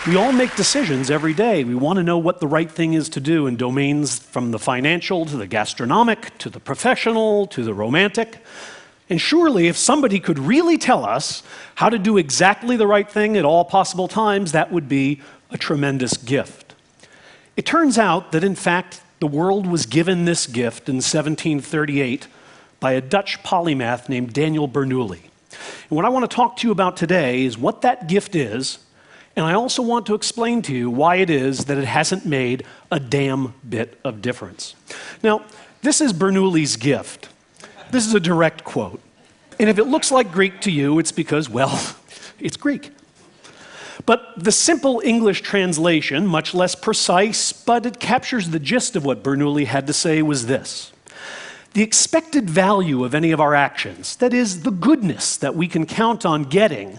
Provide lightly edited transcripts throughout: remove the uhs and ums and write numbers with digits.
We all make decisions every day. We want to know what the right thing is to do in domains from the financial to the gastronomic to the professional to the romantic. And surely, if somebody could really tell us how to do exactly the right thing at all possible times, that would be a tremendous gift. It turns out that, in fact, the world was given this gift in 1738 by a Dutch polymath named Daniel Bernoulli. And what I want to talk to you about today is what that gift is, and I also want to explain to you why it is that it hasn't made a damn bit of difference. Now, this is Bernoulli's gift. This is a direct quote. And if it looks like Greek to you, it's because, well, it's Greek. But the simple English translation, much less precise, but it captures the gist of what Bernoulli had to say, was this: the expected value of any of our actions, that is, the goodness that we can count on getting,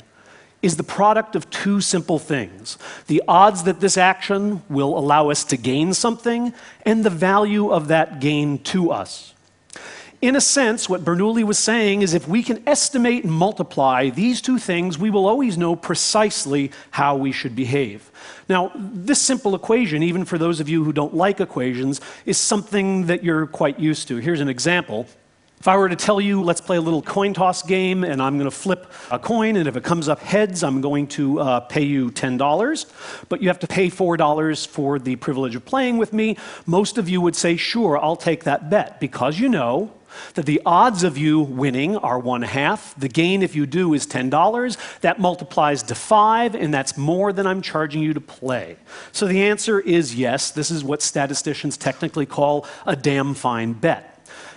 is the product of two simple things: the odds that this action will allow us to gain something, and the value of that gain to us. In a sense, what Bernoulli was saying is if we can estimate and multiply these two things, we will always know precisely how we should behave. Now, this simple equation, even for those of you who don't like equations, is something that you're quite used to. Here's an example. If I were to tell you, let's play a little coin toss game, and I'm going to flip a coin, and if it comes up heads, I'm going to pay you $10, but you have to pay $4 for the privilege of playing with me, most of you would say, sure, I'll take that bet, because you know that the odds of you winning are 1/2. The gain, if you do, is $10. That multiplies to 5, and that's more than I'm charging you to play. So the answer is yes. This is what statisticians technically call a damn fine bet.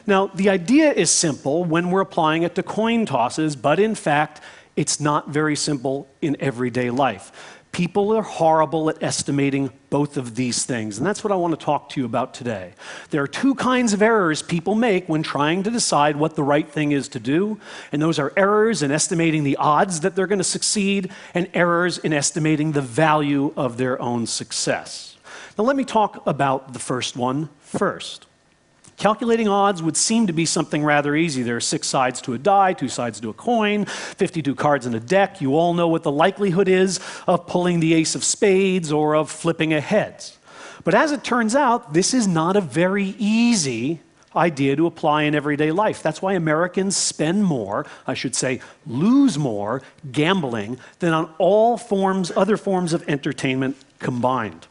Now, the idea is simple when we're applying it to coin tosses, but in fact, it's not very simple in everyday life. People are horrible at estimating both of these things, and that's what I want to talk to you about today. There are two kinds of errors people make when trying to decide what the right thing is to do, and those are errors in estimating the odds that they're going to succeed and errors in estimating the value of their own success. Now, let me talk about the first one first. Calculating odds would seem to be something rather easy. There are 6 sides to a die, 2 sides to a coin, 52 cards in a deck. You all know what the likelihood is of pulling the ace of spades or of flipping a heads. But as it turns out, this is not a very easy idea to apply in everyday life. That's why Americans spend more, I should say, lose more gambling than on all other forms of entertainment combined.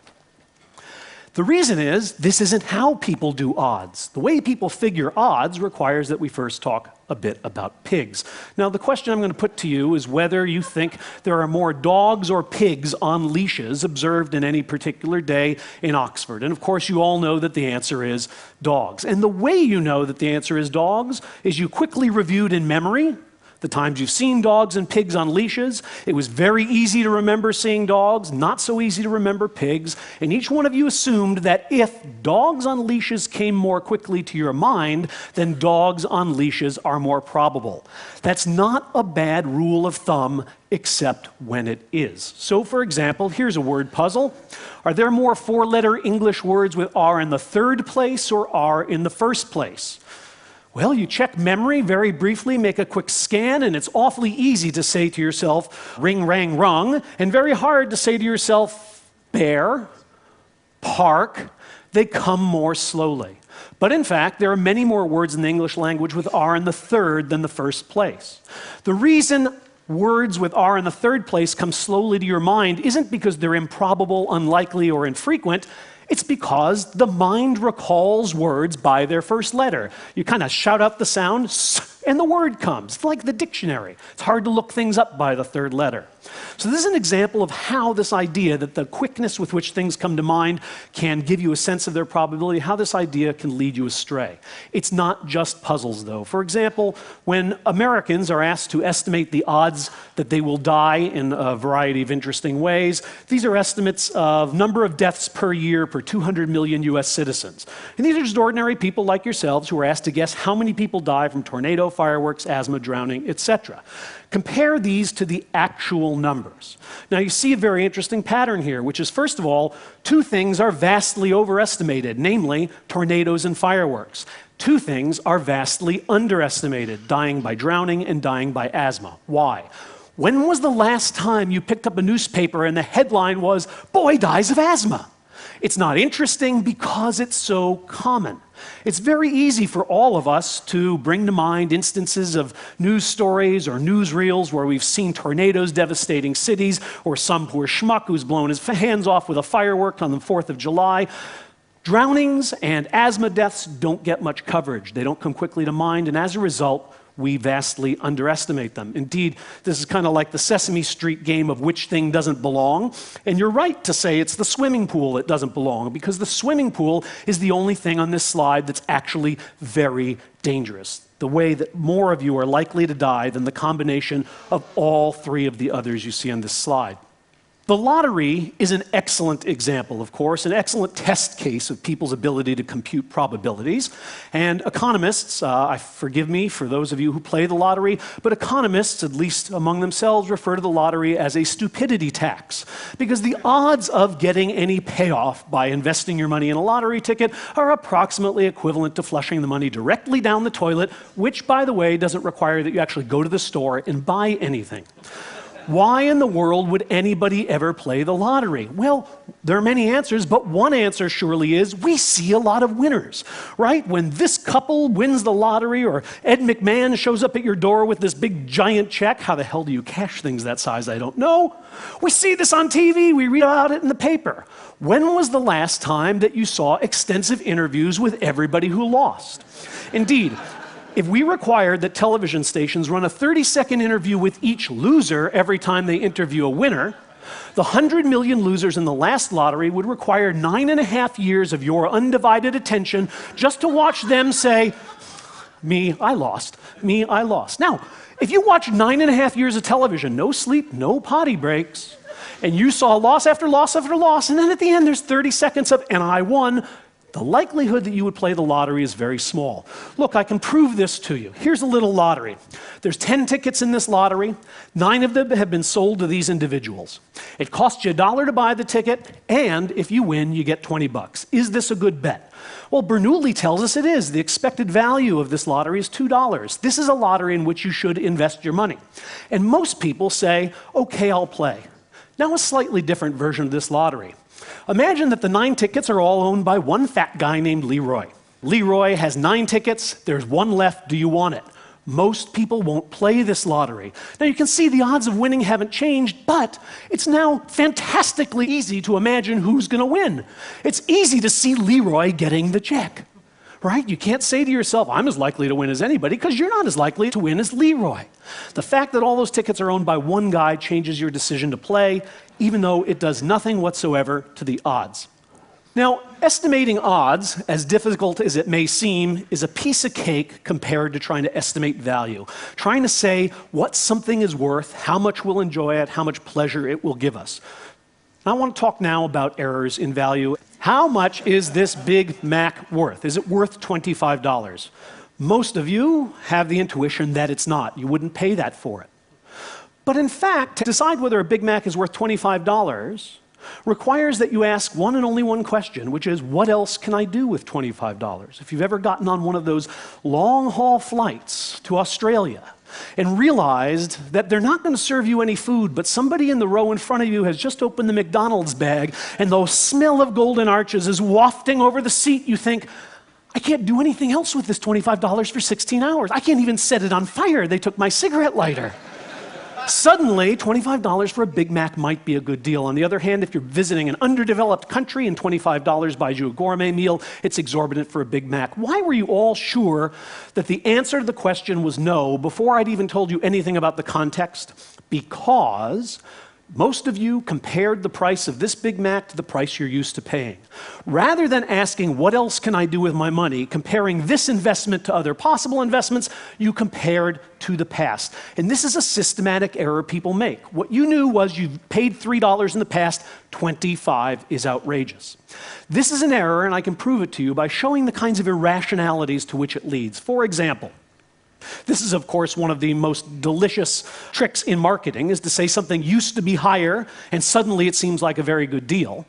The reason is, this isn't how people do odds. The way people figure odds requires that we first talk a bit about pigs. Now, the question I'm going to put to you is whether you think there are more dogs or pigs on leashes observed in any particular day in Oxford. And of course, you all know that the answer is dogs. And the way you know that the answer is dogs is you quickly reviewed in memory the times you've seen dogs and pigs on leashes. It was very easy to remember seeing dogs, not so easy to remember pigs, and each one of you assumed that if dogs on leashes came more quickly to your mind, then dogs on leashes are more probable. That's not a bad rule of thumb, except when it is. So, for example, here's a word puzzle. Are there more 4-letter English words with R in the third place or R in the first place? Well, you check memory very briefly, make a quick scan, and it's awfully easy to say to yourself, ring, rang, rung, and very hard to say to yourself, bear, park. They come more slowly. But in fact, there are many more words in the English language with R in the third than the first place. The reason words with R in the third place come slowly to your mind isn't because they're improbable, unlikely, or infrequent. It's because the mind recalls words by their first letter. You kind of shout out the sound, and the word comes. It's like the dictionary. It's hard to look things up by the third letter. So this is an example of how this idea that the quickness with which things come to mind can give you a sense of their probability, how this idea can lead you astray. It's not just puzzles, though. For example, when Americans are asked to estimate the odds that they will die in a variety of interesting ways, these are estimates of number of deaths per year per 200 million US citizens. And these are just ordinary people like yourselves who are asked to guess how many people die from tornado, fireworks, asthma, drowning, etc. Compare these to the actual numbers. Now you see a very interesting pattern here, which is, first of all, 2 things are vastly overestimated, namely tornadoes and fireworks. 2 things are vastly underestimated, dying by drowning and dying by asthma. Why? When was the last time you picked up a newspaper and the headline was, "Boy dies of asthma"? It's not interesting because it's so common. It's very easy for all of us to bring to mind instances of news stories or newsreels where we've seen tornadoes devastating cities, or some poor schmuck who's blown his hands off with a firework on the 4th of July. Drownings and asthma deaths don't get much coverage. They don't come quickly to mind, and as a result, we vastly underestimate them. Indeed, this is kind of like the Sesame Street game of which thing doesn't belong. And you're right to say it's the swimming pool that doesn't belong, because the swimming pool is the only thing on this slide that's actually very dangerous. The way that more of you are likely to die than the combination of all three of the others you see on this slide. The lottery is an excellent example, of course, an excellent test case of people's ability to compute probabilities. And economists, forgive me for those of you who play the lottery, but economists, at least among themselves, refer to the lottery as a stupidity tax, because the odds of getting any payoff by investing your money in a lottery ticket are approximately equivalent to flushing the money directly down the toilet, which, by the way, doesn't require that you actually go to the store and buy anything. Why in the world would anybody ever play the lottery? Well, there are many answers, but one answer surely is we see a lot of winners, right? When this couple wins the lottery, or Ed McMahon shows up at your door with this big giant check. How the hell do you cash things that size? I don't know. We see this on TV, we read about it in the paper. When was the last time that you saw extensive interviews with everybody who lost? Indeed, if we required that television stations run a 30-second interview with each loser every time they interview a winner, the 100 million losers in the last lottery would require 9.5 years of your undivided attention just to watch them say, "Me, I lost. Me, I lost." Now, if you watch 9.5 years of television, no sleep, no potty breaks, and you saw loss after loss after loss, and then at the end there's 30 seconds of, "and I won," the likelihood that you would play the lottery is very small. Look, I can prove this to you. Here's a little lottery. There's 10 tickets in this lottery. 9 of them have been sold to these individuals. It costs you $1 to buy the ticket, and if you win, you get $20. Is this a good bet? Well, Bernoulli tells us it is. The expected value of this lottery is $2. This is a lottery in which you should invest your money. And most people say, "Okay, I'll play." Now, a slightly different version of this lottery. Imagine that the 9 tickets are all owned by one fat guy named Leroy. Leroy has 9 tickets, there's 1 left, do you want it? Most people won't play this lottery. Now you can see the odds of winning haven't changed, but it's now fantastically easy to imagine who's going to win. It's easy to see Leroy getting the check, right? You can't say to yourself, "I'm as likely to win as anybody," because you're not as likely to win as Leroy. The fact that all those tickets are owned by one guy changes your decision to play, even though it does nothing whatsoever to the odds. Now, estimating odds, as difficult as it may seem, is a piece of cake compared to trying to estimate value, trying to say what something is worth, how much we'll enjoy it, how much pleasure it will give us. I want to talk now about errors in value. How much is this Big Mac worth? Is it worth $25? Most of you have the intuition that it's not. You wouldn't pay that for it. But in fact, to decide whether a Big Mac is worth $25 requires that you ask one and only one question, which is, what else can I do with $25? If you've ever gotten on one of those long-haul flights to Australia and realized that they're not going to serve you any food, but somebody in the row in front of you has just opened the McDonald's bag and the smell of Golden Arches is wafting over the seat, you think, I can't do anything else with this $25 for 16 hours. I can't even set it on fire. They took my cigarette lighter. Suddenly, $25 for a Big Mac might be a good deal. On the other hand, if you're visiting an underdeveloped country and $25 buys you a gourmet meal, it's exorbitant for a Big Mac. Why were you all sure that the answer to the question was no before I'd even told you anything about the context? Because most of you compared the price of this Big Mac to the price you're used to paying. Rather than asking, what else can I do with my money, comparing this investment to other possible investments, you compared to the past. And this is a systematic error people make. What you knew was you paid $3 in the past, $25 is outrageous. This is an error, and I can prove it to you by showing the kinds of irrationalities to which it leads. For example, this is, of course, one of the most delicious tricks in marketing, is to say something used to be higher, and suddenly it seems like a very good deal.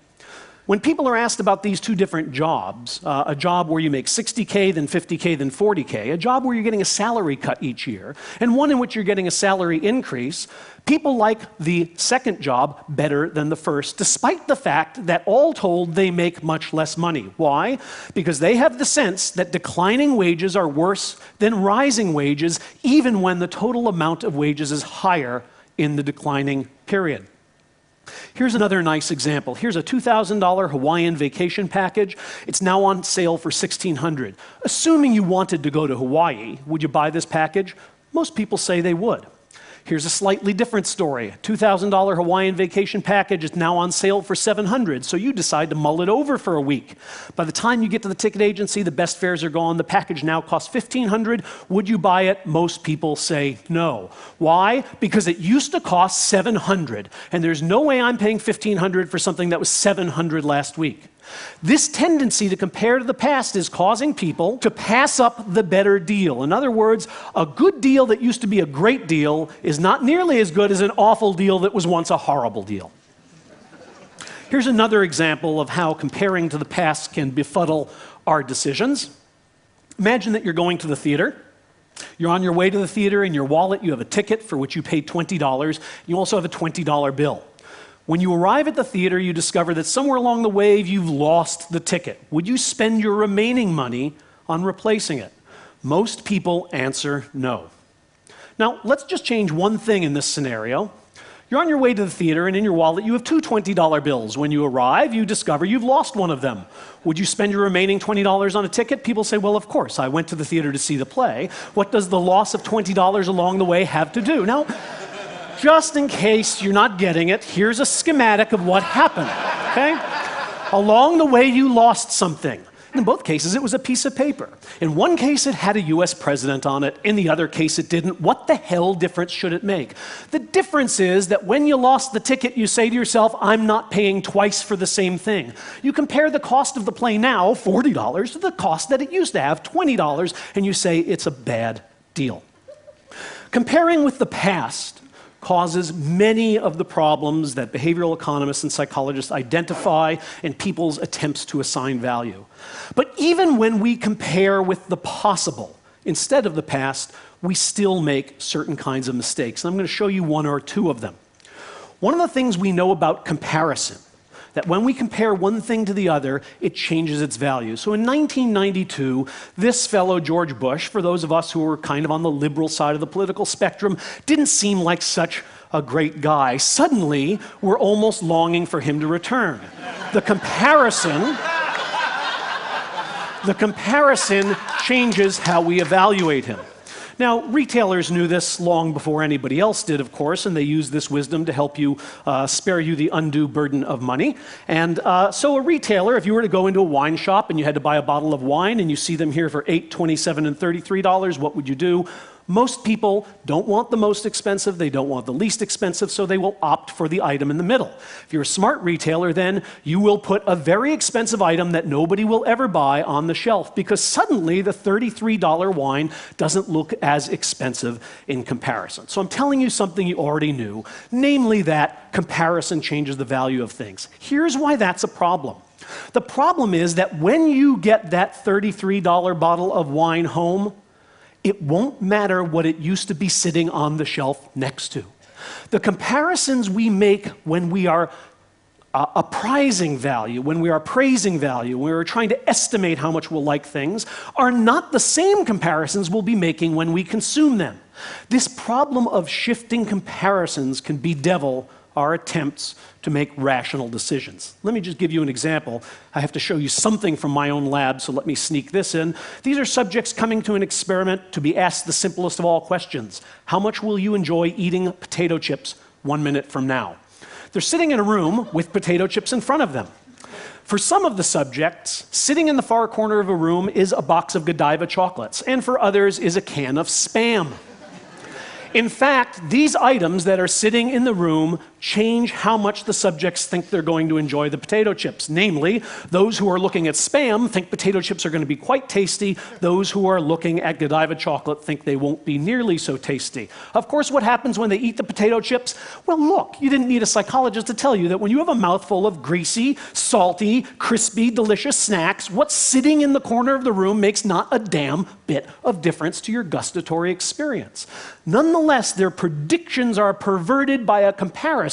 When people are asked about these two different jobs, a job where you make 60K, then 50K, then 40K, a job where you're getting a salary cut each year, and one in which you're getting a salary increase, people like the second job better than the first, despite the fact that all told they make much less money. Why? Because they have the sense that declining wages are worse than rising wages, even when the total amount of wages is higher in the declining period. Here's another nice example. Here's a $2,000 Hawaiian vacation package. It's now on sale for $1,600. Assuming you wanted to go to Hawaii, would you buy this package? Most people say they would. Here's a slightly different story. A $2,000 Hawaiian vacation package is now on sale for $700, so you decide to mull it over for a week. By the time you get to the ticket agency, the best fares are gone. The package now costs $1,500. Would you buy it? Most people say no. Why? Because it used to cost $700, and there's no way I'm paying $1,500 for something that was $700 last week. This tendency to compare to the past is causing people to pass up the better deal. In other words, a good deal that used to be a great deal is not nearly as good as an awful deal that was once a horrible deal. Here's another example of how comparing to the past can befuddle our decisions. Imagine that you're going to the theater. You're on your way to the theater. In your wallet, you have a ticket for which you paid $20. You also have a $20 bill. When you arrive at the theater, you discover that somewhere along the way, you've lost the ticket. Would you spend your remaining money on replacing it? Most people answer no. Now, let's just change one thing in this scenario. You're on your way to the theater, and in your wallet, you have two $20 bills. When you arrive, you discover you've lost one of them. Would you spend your remaining $20 on a ticket? People say, well, of course, I went to the theater to see the play. What does the loss of $20 along the way have to do? Now, just in case you're not getting it, here's a schematic of what happened, okay? Along the way, you lost something. In both cases, it was a piece of paper. In one case, it had a US president on it. In the other case, it didn't. What the hell difference should it make? The difference is that when you lost the ticket, you say to yourself, I'm not paying twice for the same thing. You compare the cost of the play now, $40, to the cost that it used to have, $20, and you say it's a bad deal. Comparing with the past causes many of the problems that behavioral economists and psychologists identify in people's attempts to assign value. But even when we compare with the possible instead of the past, we still make certain kinds of mistakes. And I'm going to show you one or two of them. One of the things we know about comparison, that when we compare one thing to the other, it changes its value. So in 1992, this fellow, George Bush, for those of us who were kind of on the liberal side of the political spectrum, didn't seem like such a great guy. Suddenly, we're almost longing for him to return. The comparison changes how we evaluate him. Now, retailers knew this long before anybody else did, of course, and they used this wisdom to help you spare you the undue burden of money. And so a retailer, if you were to go into a wine shop and you had to buy a bottle of wine and you see them here for $8, $27, and $33, what would you do? Most people don't want the most expensive, they don't want the least expensive, so they will opt for the item in the middle. If you're a smart retailer, then you will put a very expensive item that nobody will ever buy on the shelf, because suddenly the $33 wine doesn't look as expensive in comparison. So I'm telling you something you already knew, namely that comparison changes the value of things. Here's why that's a problem. The problem is that when you get that $33 bottle of wine home, it won't matter what it used to be sitting on the shelf next to. The comparisons we make when we are appraising value, when we are praising value, when we're trying to estimate how much we'll like things, are not the same comparisons we'll be making when we consume them. This problem of shifting comparisons can bedevil our attempts to make rational decisions. Let me just give you an example. I have to show you something from my own lab, so let me sneak this in. These are subjects coming to an experiment to be asked the simplest of all questions. How much will you enjoy eating potato chips 1 minute from now? They're sitting in a room with potato chips in front of them. For some of the subjects, sitting in the far corner of a room is a box of Godiva chocolates, and for others is a can of Spam. In fact, these items that are sitting in the room change how much the subjects think they're going to enjoy the potato chips. Namely, those who are looking at Spam think potato chips are going to be quite tasty. Those who are looking at Godiva chocolate think they won't be nearly so tasty. Of course, what happens when they eat the potato chips? Well, look, you didn't need a psychologist to tell you that when you have a mouthful of greasy, salty, crispy, delicious snacks, what's sitting in the corner of the room makes not a damn bit of difference to your gustatory experience. Nonetheless, their predictions are perverted by a comparison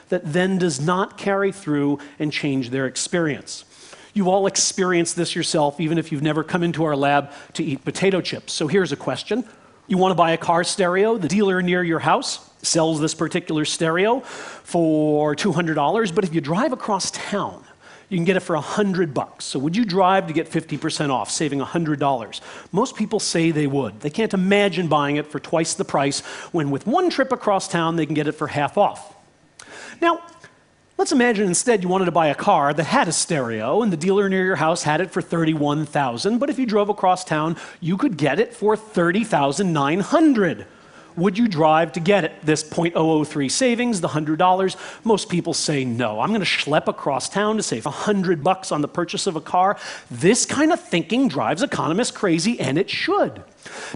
that then does not carry through and change their experience. You've all experienced this yourself, even if you've never come into our lab to eat potato chips. So here's a question. You want to buy a car stereo. The dealer near your house sells this particular stereo for $200, but if you drive across town, you can get it for $100. So would you drive to get 50% off, saving $100? Most people say they would. They can't imagine buying it for twice the price when with one trip across town they can get it for half off. Now, let's imagine instead you wanted to buy a car that had a stereo and the dealer near your house had it for $31,000, but if you drove across town, you could get it for $30,900. Would you drive to get it? This .003 savings, the $100? Most people say no. I'm going to schlep across town to save $100 on the purchase of a car. This kind of thinking drives economists crazy, and it should.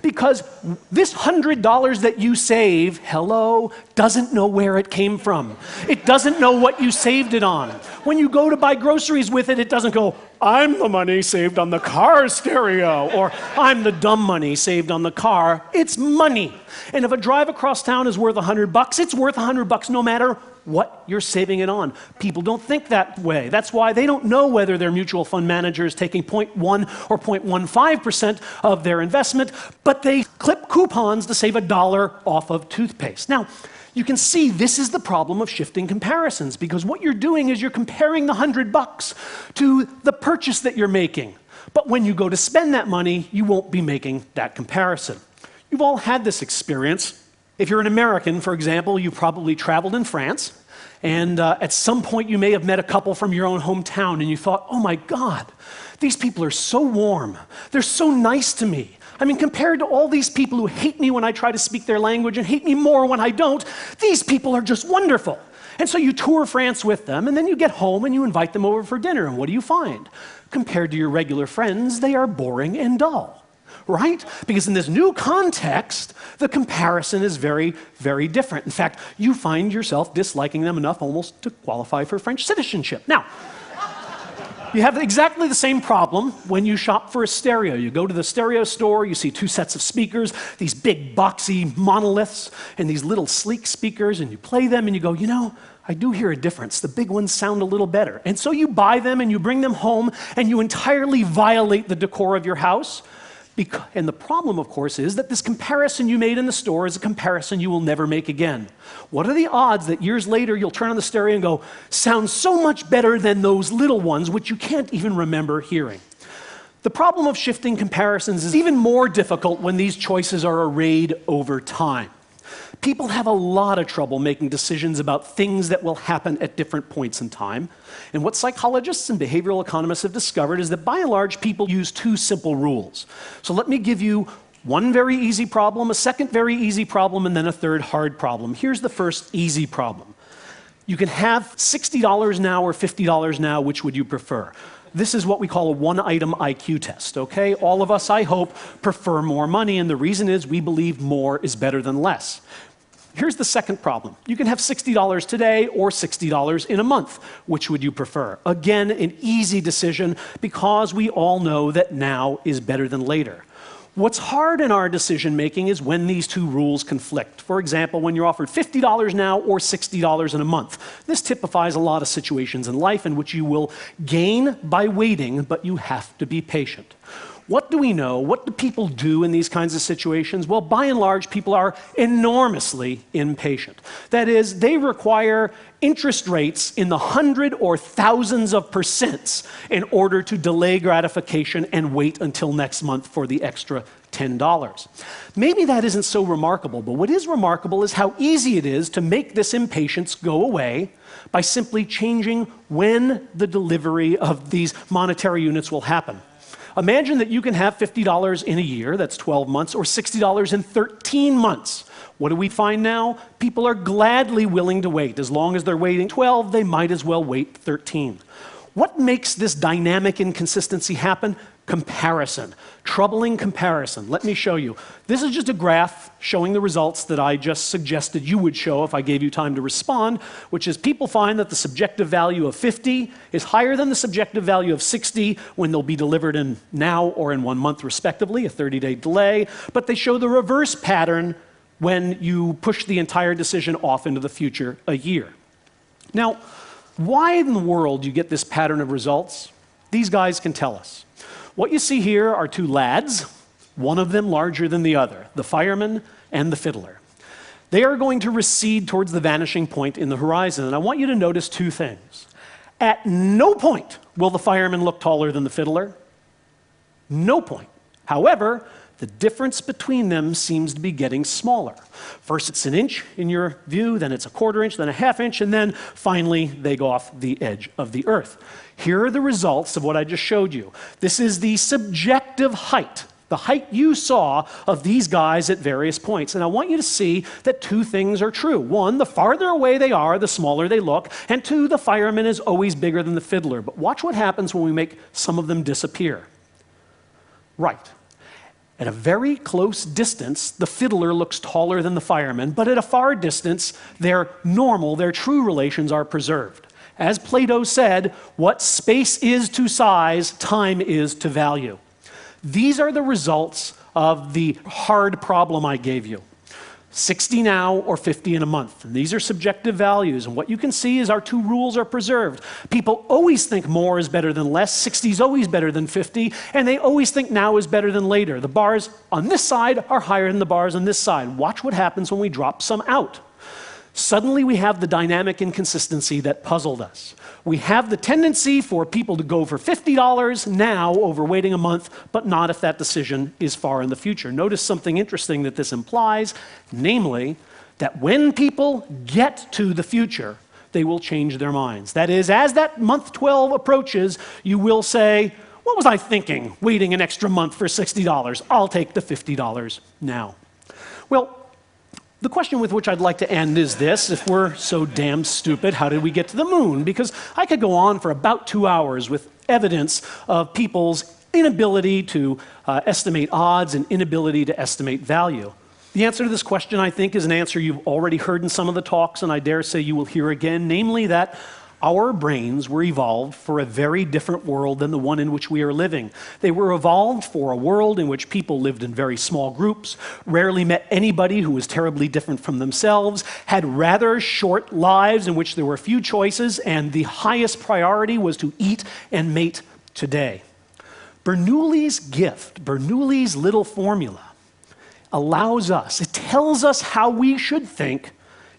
Because this $100 that you save, hello, doesn't know where it came from. It doesn't know what you saved it on. When you go to buy groceries with it, it doesn't go, I'm the money saved on the car stereo, or I'm the dumb money saved on the car. It's money. And if a drive across town is worth $100, it's worth $100 no matter what you're saving it on. People don't think that way. That's why they don't know whether their mutual fund manager is taking 0.1 or 0.15% of their investment, but they clip coupons to save $1 off of toothpaste. Now, you can see this is the problem of shifting comparisons, because what you're doing is you're comparing the $100 to the purchase that you're making. But when you go to spend that money, you won't be making that comparison. You've all had this experience. If you're an American, for example, you've probably traveled in France, and at some point you may have met a couple from your own hometown, and you thought, oh my God, these people are so warm. They're so nice to me. I mean, compared to all these people who hate me when I try to speak their language and hate me more when I don't, these people are just wonderful. And so you tour France with them, and then you get home and you invite them over for dinner, and what do you find? Compared to your regular friends, they are boring and dull, right? Because in this new context, the comparison is very, very different. In fact, you find yourself disliking them enough almost to qualify for French citizenship. Now, you have exactly the same problem when you shop for a stereo. You go to the stereo store, you see two sets of speakers, these big boxy monoliths, and these little sleek speakers, and you play them and you go, you know, I do hear a difference. The big ones sound a little better. And so you buy them and you bring them home and you entirely violate the decor of your house. And the problem, of course, is that this comparison you made in the store is a comparison you will never make again. What are the odds that years later you'll turn on the stereo and go, sounds so much better than those little ones, which you can't even remember hearing? The problem of shifting comparisons is even more difficult when these choices are arrayed over time. People have a lot of trouble making decisions about things that will happen at different points in time. And what psychologists and behavioral economists have discovered is that by and large, people use two simple rules. So let me give you one very easy problem, a second very easy problem, and then a third hard problem. Here's the first easy problem. You can have $60 now or $50 now, which would you prefer? This is what we call a one-item IQ test, okay? All of us, I hope, prefer more money, and the reason is we believe more is better than less. Here's the second problem. You can have $60 today or $60 in a month. Which would you prefer? Again, an easy decision because we all know that now is better than later. What's hard in our decision-making is when these two rules conflict. For example, when you're offered $50 now or $60 in a month. This typifies a lot of situations in life in which you will gain by waiting, but you have to be patient. What do we know? What do people do in these kinds of situations? Well, by and large, people are enormously impatient. That is, they require interest rates in the hundred or thousands of percents in order to delay gratification and wait until next month for the extra $10. Maybe that isn't so remarkable, but what is remarkable is how easy it is to make this impatience go away by simply changing when the delivery of these monetary units will happen. Imagine that you can have $50 in a year, that's 12 months, or $60 in 13 months. What do we find now? People are gladly willing to wait. As long as they're waiting 12, they might as well wait 13. What makes this dynamic inconsistency happen? Comparison. Troubling comparison. Let me show you. This is just a graph showing the results that I just suggested you would show if I gave you time to respond, which is people find that the subjective value of 50 is higher than the subjective value of 60 when they'll be delivered in now or in 1 month respectively, a 30-day delay, but they show the reverse pattern when you push the entire decision off into the future a year. Now, why in the world do you get this pattern of results? These guys can tell us. What you see here are two lads, one of them larger than the other, the fireman and the fiddler. They are going to recede towards the vanishing point in the horizon, and I want you to notice two things. At no point will the fireman look taller than the fiddler. No point. However, the difference between them seems to be getting smaller. First it's an inch in your view, then it's a quarter inch, then a half inch, and then finally they go off the edge of the earth. Here are the results of what I just showed you. This is the subjective height, the height you saw of these guys at various points. And I want you to see that two things are true. One, the farther away they are, the smaller they look. And two, the fireman is always bigger than the fiddler. But watch what happens when we make some of them disappear. Right. At a very close distance, the fiddler looks taller than the fireman, but at a far distance, their normal, their true relations are preserved. As Plato said, what space is to size, time is to value. These are the results of the hard problem I gave you. 60 now or 50 in a month. And these are subjective values, and what you can see is our two rules are preserved. People always think more is better than less, 60 is always better than 50, and they always think now is better than later. The bars on this side are higher than the bars on this side. Watch what happens when we drop some out. Suddenly we have the dynamic inconsistency that puzzled us. We have the tendency for people to go for $50 now over waiting a month, but not if that decision is far in the future. Notice something interesting that this implies, namely, that when people get to the future, they will change their minds. That is, as that month 12 approaches, you will say, what was I thinking, waiting an extra month for $60? I'll take the $50 now. Well, the question with which I'd like to end is this: if we're so damn stupid, how did we get to the moon? Because I could go on for about 2 hours with evidence of people's inability to estimate odds and inability to estimate value. The answer to this question, I think, is an answer you've already heard in some of the talks, and I dare say you will hear again, namely that our brains were evolved for a very different world than the one in which we are living. They were evolved for a world in which people lived in very small groups, rarely met anybody who was terribly different from themselves, had rather short lives in which there were few choices, and the highest priority was to eat and mate today. Bernoulli's gift, Bernoulli's little formula, allows us, it tells us how we should think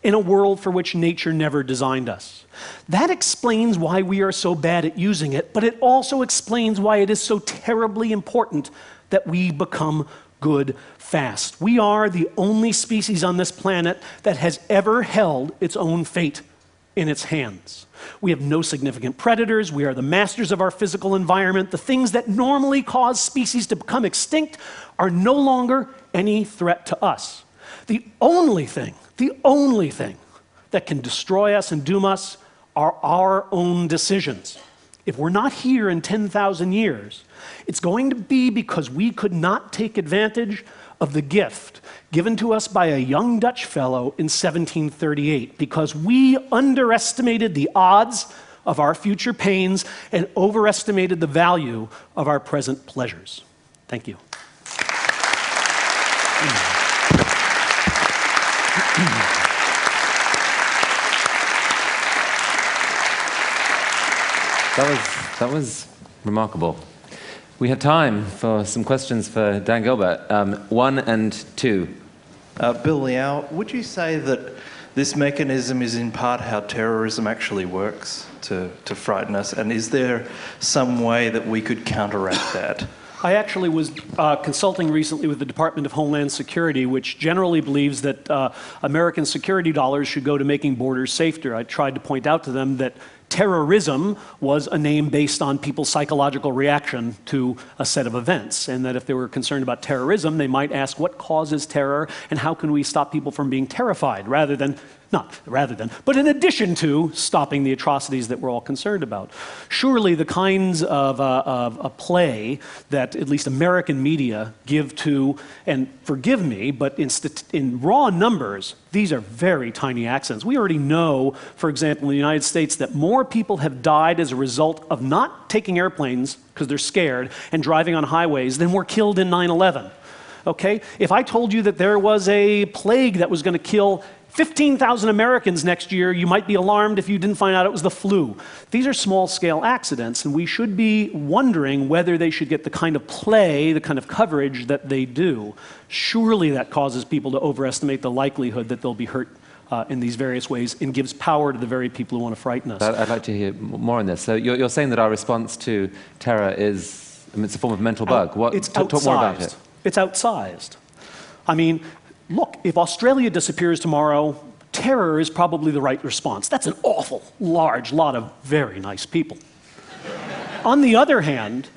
in a world for which nature never designed us. That explains why we are so bad at using it, but it also explains why it is so terribly important that we become good fast. We are the only species on this planet that has ever held its own fate in its hands. We have no significant predators. We are the masters of our physical environment. The things that normally cause species to become extinct are no longer any threat to us. The only thing that can destroy us and doom us are our own decisions. If we're not here in 10,000 years, it's going to be because we could not take advantage of the gift given to us by a young Dutch fellow in 1738, because we underestimated the odds of our future pains and overestimated the value of our present pleasures. Thank you. That was remarkable. We have time for some questions for Dan Gilbert. 1 and 2. Bill Liao, would you say that this mechanism is in part how terrorism actually works to frighten us? And is there some way that we could counteract that? I actually was consulting recently with the Department of Homeland Security, which generally believes that American security dollars should go to making borders safer. I tried to point out to them that terrorism was a name based on people's psychological reaction to a set of events, and that if they were concerned about terrorism, they might ask what causes terror and how can we stop people from being terrified, but in addition to stopping the atrocities that we're all concerned about. Surely the kinds of a play that at least American media give to, and forgive me, but in raw numbers, these are very tiny accidents. We already know, for example, in the United States, that more people have died as a result of not taking airplanes because they're scared and driving on highways than were killed in 9/11. Okay? If I told you that there was a plague that was going to kill 15,000 Americans next year, you might be alarmed if you didn't find out it was the flu. These are small-scale accidents, and we should be wondering whether they should get the kind of play, the kind of coverage that they do. Surely that causes people to overestimate the likelihood that they'll be hurt in these various ways and gives power to the very people who want to frighten us. I'd like to hear more on this. So you're saying that our response to terror is, I mean, it's a form of mental bug. Talk more about it. It's outsized. I mean, look, if Australia disappears tomorrow, terror is probably the right response. That's an awful large lot of very nice people. On the other hand,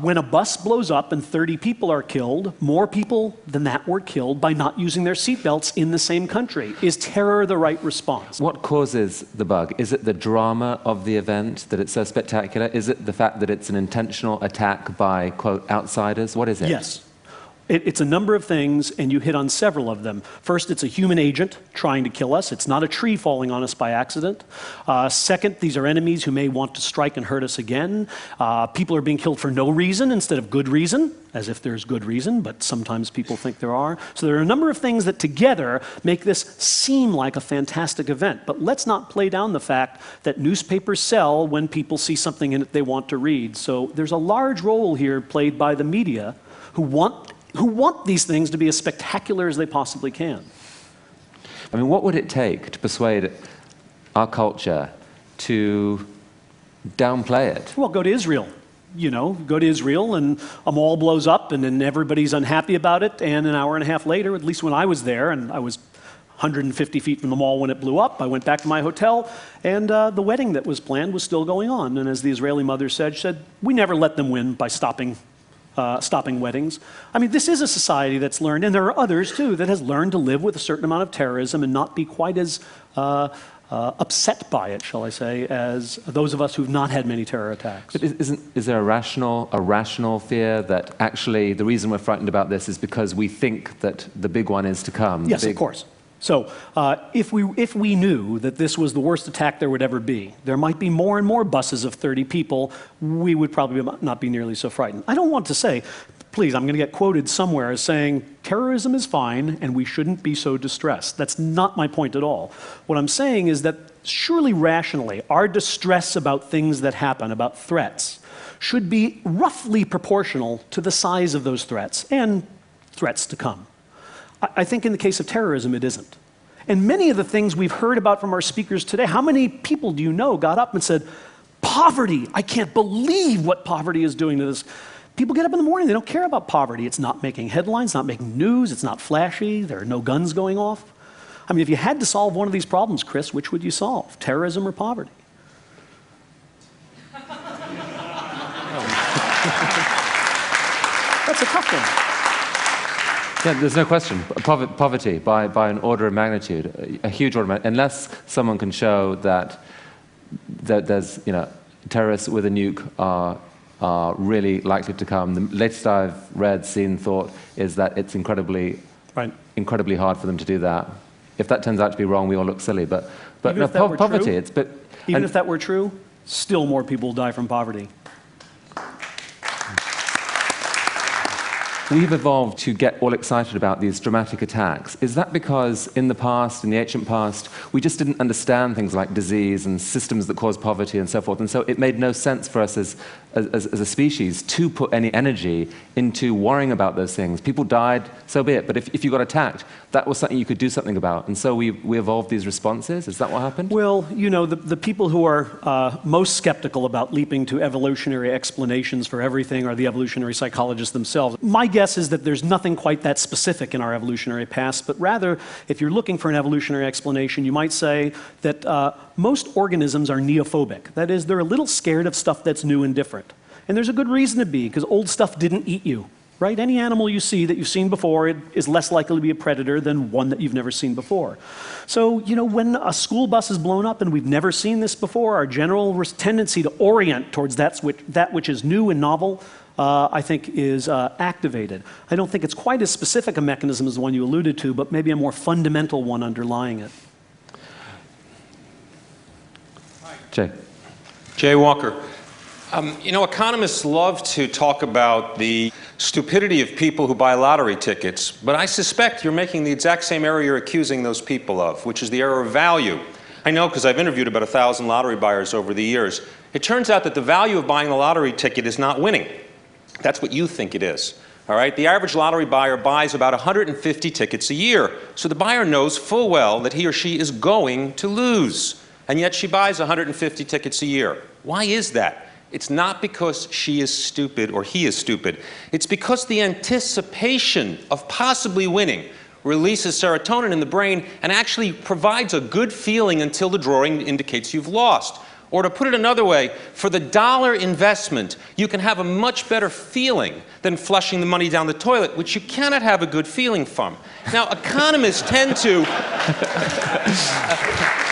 when a bus blows up and 30 people are killed, more people than that were killed by not using their seatbelts in the same country. Is terror the right response? What causes the bug? Is it the drama of the event, that it's so spectacular? Is it the fact that it's an intentional attack by, quote, outsiders? What is it? Yes. It's a number of things, and you hit on several of them. First, it's a human agent trying to kill us. It's not a tree falling on us by accident. Second, these are enemies who may want to strike and hurt us again. People are being killed for no reason instead of good reason, as if there's good reason, but sometimes people think there are. So there are a number of things that together make this seem like a fantastic event. But let's not play down the fact that newspapers sell when people see something in it they want to read. So there's a large role here played by the media who want these things to be as spectacular as they possibly can. I mean, what would it take to persuade our culture to downplay it? Well, go to Israel. Go to Israel and a mall blows up and then everybody's unhappy about it, and an hour and a half later, at least when I was there, and I was 150 feet from the mall when it blew up, I went back to my hotel, and the wedding that was planned was still going on. And as the Israeli mother said, we never let them win by stopping weddings. I mean, this is a society that's learned, and there are others too, that has learned to live with a certain amount of terrorism and not be quite as upset by it, shall I say, as those of us who've not had many terror attacks. But is there a rational fear that actually the reason we're frightened about this is because we think that the big one is to come? Yes, of course. So if we knew that this was the worst attack there would ever be, there might be more and more buses of 30 people, we would probably not be nearly so frightened. I don't want to say, please, I'm going to get quoted somewhere as saying terrorism is fine and we shouldn't be so distressed. That's not my point at all. What I'm saying is that surely rationally, our distress about things that happen, about threats, should be roughly proportional to the size of those threats and threats to come. I think in the case of terrorism, it isn't. And many of the things we've heard about from our speakers today, how many people do you know got up and said, poverty, I can't believe what poverty is doing to this. People get up in the morning, they don't care about poverty. It's not making headlines, not making news, it's not flashy, there are no guns going off. I mean, if you had to solve one of these problems, Chris, which would you solve, terrorism or poverty? That's a tough one. Yeah, there's no question. Poverty by an order of magnitude, a huge order of magnitude, unless someone can show that there's, terrorists with a nuke are really likely to come. The latest I've read, seen, thought is that it's incredibly hard for them to do that. If that turns out to be wrong, we all look silly. But no, poverty, even if that were true, still more people will die from poverty. We've evolved to get all excited about these dramatic attacks. Is that because in the past, in the ancient past, we just didn't understand things like disease and systems that cause poverty and so forth, and so it made no sense for us as a species to put any energy into worrying about those things? People died, so be it, but if you got attacked, that was something you could do something about, and so we evolved these responses? Is that what happened? Well, the people who are most skeptical about leaping to evolutionary explanations for everything are the evolutionary psychologists themselves. My guess is that there's nothing quite that specific in our evolutionary past, but rather, if you're looking for an evolutionary explanation, you might say that most organisms are neophobic. That is, they're a little scared of stuff that's new and different. And there's a good reason to be, because old stuff didn't eat you. Right? Any animal you see that you've seen before is less likely to be a predator than one that you've never seen before. So, you know, when a school bus is blown up and we've never seen this before, our general tendency to orient towards that which is new and novel, I think, is activated. I don't think it's quite as specific a mechanism as the one you alluded to, but maybe a more fundamental one underlying it. Jay Walker. You know, economists love to talk about the stupidity of people who buy lottery tickets, but I suspect you're making the exact same error you're accusing those people of, which is the error of value. I know because I've interviewed about 1,000 lottery buyers over the years. It turns out that the value of buying the lottery ticket is not winning. That's what you think it is. All right? The average lottery buyer buys about 150 tickets a year, so the buyer knows full well that he or she is going to lose, and yet she buys 150 tickets a year. Why is that? It's not because she is stupid or he is stupid. It's because the anticipation of possibly winning releases serotonin in the brain and actually provides a good feeling until the drawing indicates you've lost. Or to put it another way, for the dollar investment, you can have a much better feeling than flushing the money down the toilet, which you cannot have a good feeling from. Now, economists tend to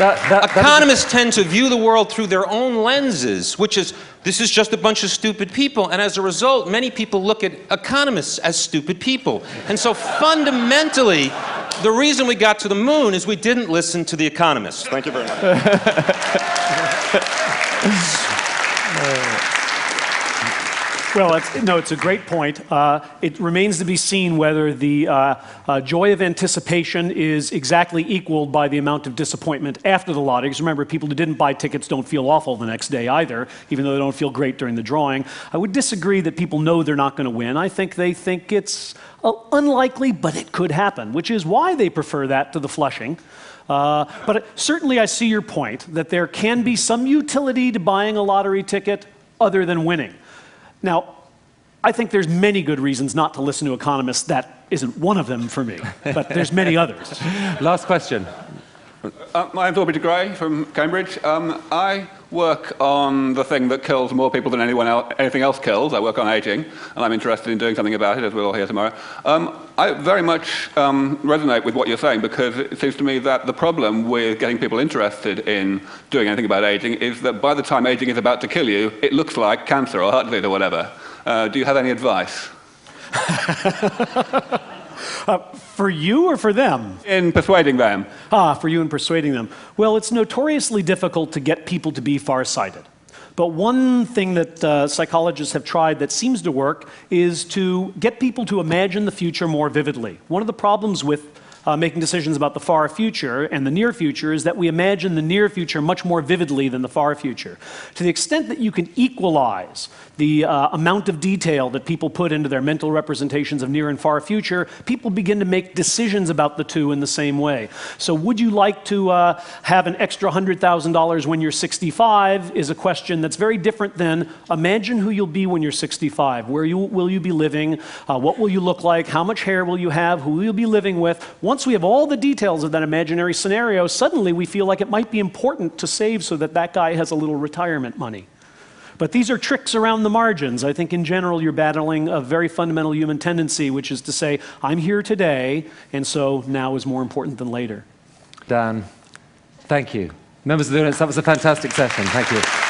economists tend to view the world through their own lenses, which is, this is just a bunch of stupid people. And as a result, many people look at economists as stupid people. And so fundamentally, the reason we got to the moon is we didn't listen to the economists. Thank you very much. Well, it's a great point. It remains to be seen whether the joy of anticipation is exactly equaled by the amount of disappointment after the lottery. Because remember, people who didn't buy tickets don't feel awful the next day either, even though they don't feel great during the drawing. I would disagree that people know they're not going to win. I think they think it's unlikely, but it could happen, which is why they prefer that to the flushing. But certainly I see your point, that there can be some utility to buying a lottery ticket other than winning. Now, I think there's many good reasons not to listen to economists. That isn't one of them for me, but there's many others. Last question. My name's Aubrey de Grey from Cambridge. I work on the thing that kills more people than anything else kills. I work on aging, and I'm interested in doing something about it, as we'll all hear tomorrow. I very much resonate with what you're saying, because it seems to me that the problem with getting people interested in doing anything about aging is that by the time aging is about to kill you, it looks like cancer or heart disease or whatever. Do you have any advice? For you or for them? In persuading them. For you in persuading them. Well, it's notoriously difficult to get people to be farsighted. But one thing that psychologists have tried that seems to work is to get people to imagine the future more vividly. One of the problems with making decisions about the far future and the near future is that we imagine the near future much more vividly than the far future. To the extent that you can equalize the amount of detail that people put into their mental representations of near and far future, people begin to make decisions about the two in the same way. So would you like to have an extra $100,000 when you're 65 is a question that's very different than imagine who you'll be when you're 65. Where will you be living? What will you look like? How much hair will you have? Who will you be living with? Once we have all the details of that imaginary scenario, suddenly we feel like it might be important to save so that that guy has a little retirement money. But these are tricks around the margins. I think in general you're battling a very fundamental human tendency, which is to say, I'm here today, and so now is more important than later. Dan, thank you. Members of the audience, that was a fantastic session. Thank you.